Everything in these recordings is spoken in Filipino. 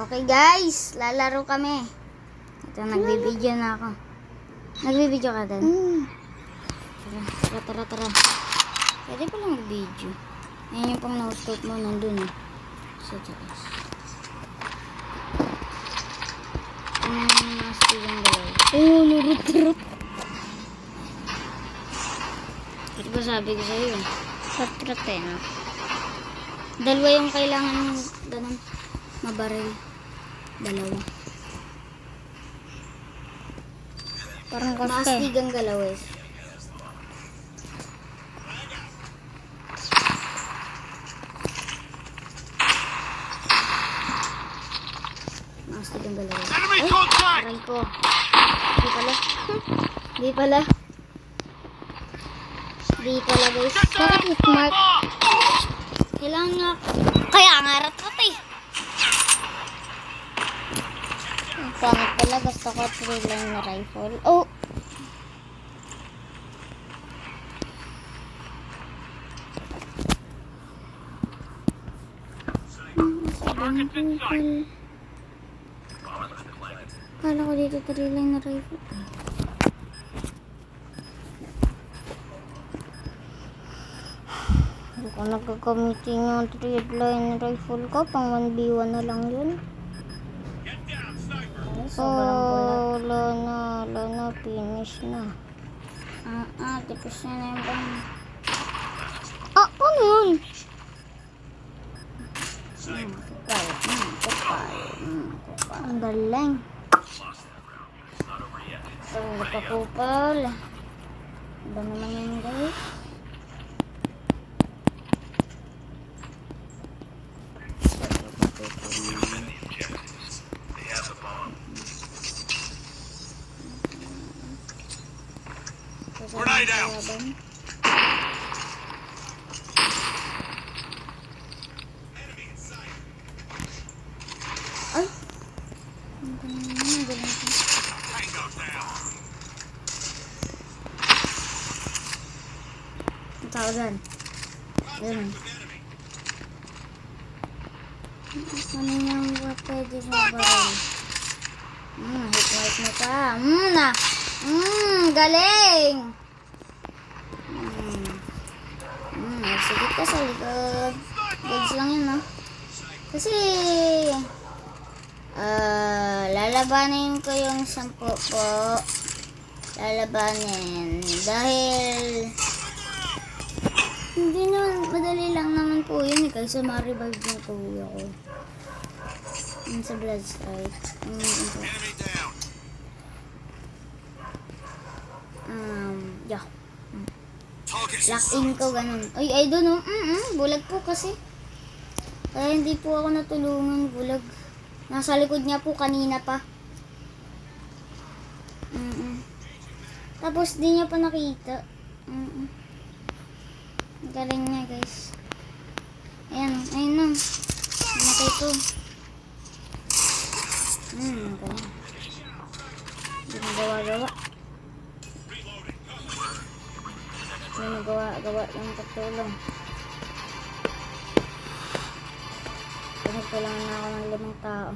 Okay guys, lalaro kami. Ito, nagbibideo na ako. Nagbibideo ka din? Tara. Pwede pa lang mag-video. Ayan yung pang na-scope mo nandun eh. So, takas. Nasty yung dalaw. Oh, nurut-rut. Ito ba sabi ko sa'yo? Rut-rut eh, no? Dalawa yung kailangan ganun mabaril. Dalawa. Parang kasi. Maastig ang galaw eh. Maastig ang galaw. Ay, aray ko. Di pala. Di pala. Di pala guys. Bakit smart? Kailangan nga. Kaya nga rat-rat eh. Ang pangit pala. Gusto ko 3-line na rifle. Oh! Kala ko dito 3-line na rifle. Hindi ko nagagamitin yung 3-line rifle ko. Pang 1v1 na lang yun. Wala na. Finish na. Tipis na yung bang. Ano yun? Ang galing. Kapupal. Iba naman yun guys. Grenade out. Ay! Tango down. Ang tao dyan. Yun. Ano yung pwede mo baril? Hit mo pa. Galing! Sige ka sa likod. Goods lang yun, no? Kasi, lalabanin ko yung 10 po. Lalabanin. Dahil, hindi naman, madali lang naman po yun eh. Kaysa ma-revive yung kuya ko. Yun sa blood strike. Enemy down. Yeah. Targets in Lock sight. in ko, ganun. Ay, doon, oh. Bulag po kasi. Kaya hindi po ako natulungan, bulag. Nasa likod niya po kanina pa. Tapos, di niya pa nakita. Galing niya, guys. Ayan, ayun na. Namatay ko. Galing. Hindi na gawa-gawa. Hindi na gawa yung pagtulong. Kailangan na ako ng 5 tao.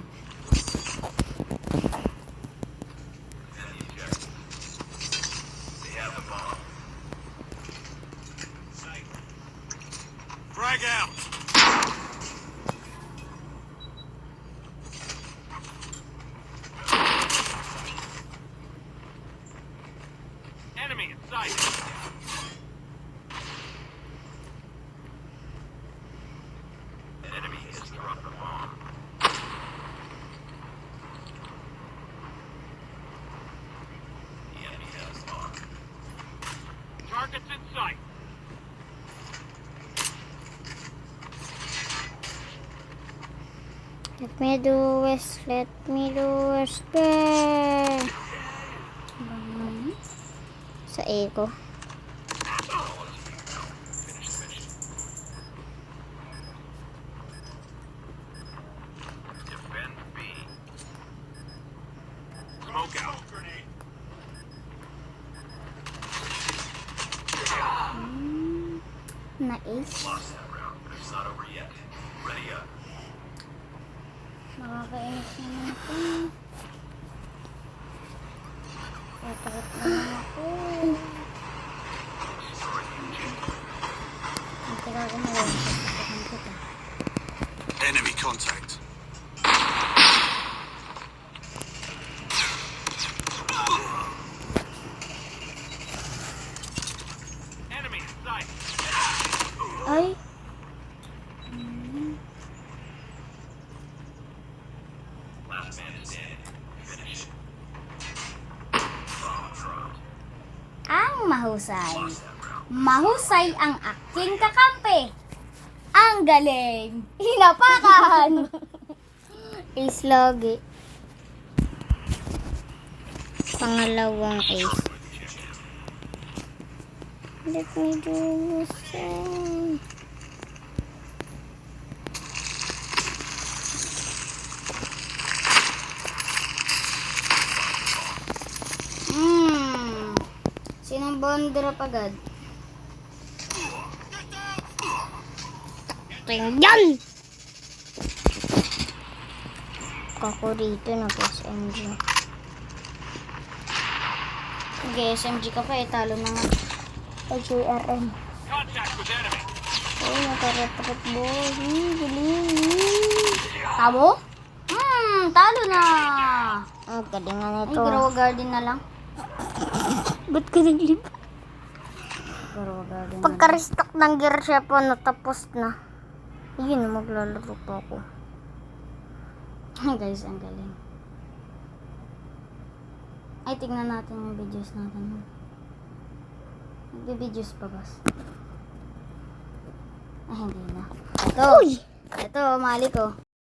Frag out. Enemy in sight. Enemy has dropped the bomb. The enemy has bomb. Targets in sight. Let me do west. Sa eco. Defend B. Smoke out. Grenade. Na-ace. Lost that round, but it's not over yet. Ready up. Nakakainis naman ako. Tatakot naman ako. Ang tira ko na lang. Tatakot kita. Enemy contact. Enemy in sight. Ay! Last man is dead. Finish. Ang mahusay. Mahusay ang aking kakampi. Ang galing. Hinapakan. Ace lagi. Pangalawang ace. Let me do this. Sinong bondrop agad? Tingnan! Kako dito na SMG. Okay, SMG ka pa eh. Talo na nga. JRM. Contact with enemy. Oh, nakaretret boy. Galing. Tabo? Talo na. Ang galingan Ay, nito. Grow Garden na lang. Ba't ka naglip? Grow Garden na Pagka-restock ng gear siya po, natapos na. Yun, maglalaro pa ako. lang. Guys, ang galing. Ay, tignan natin yung videos natin. Nagbe-videos pa, boss. Ay, hindi na. Ito. Uy! Ito, mali ko.